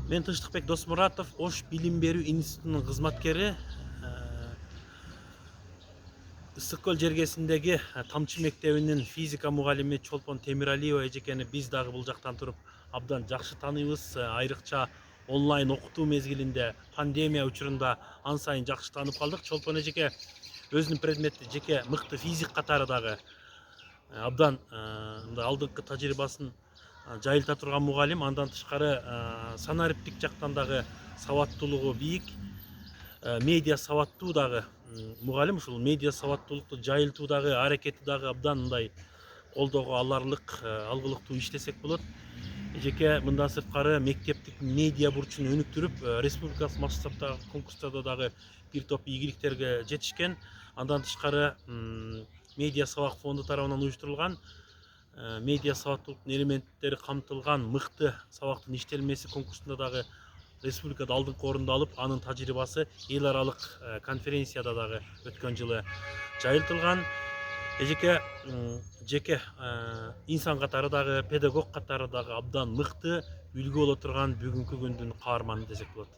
Мен Тынчтыкбек Досмуратов, Ош билим берүү институтунун кызматкери. Ысык көл жергесиндеги Тамчы мектебинин физика мугалими Чолпон Темиралиева эжекени биз дагы бул жактан туруп абдан жакшы тааныйбыз. Айрыкча онлайн окутуу мезгилинде, пандемия учурунда ан сайын жакшы таанып калдык. Чолпон эжеке өзүнүн предметти жеке мыкты физик катары дагы абдан мындай алдыңкы тажрыйбасын жайылта турган мугалим. Андан тышкары санариптик жактан дагы сабаттуулугу бийик. Медиа сабаттуу дагы мугалим. Ушул медиа сабаттуулукту жайылтуудагы аракети дагы абдан мындай колдоого аларлык, алгылыктуу иштесек болот. Эжеке мындан сырткары мектептик медиа бурчун өнүктүрүп, республикалык масштабтагы конкурстарда дагы бир топ ийгиликтерге жетишкен. Андан тышкары медиа сабак фонду тарабынан уюштурулган медиа сабаттуулуктун элементтери камтылган мыкты сабактын иштелмеси конкурсунда дагы республикада алдыңкы орунду алып, анын тажрыйбасы эл аралык конференцияда дагы өткөн жылы жайылтылган. Эжеке жеке инсан катары дагы, педагог катары дагы абдан мыкты, үлгү боло турган бүгүнкү күндүн каарманы десек болот.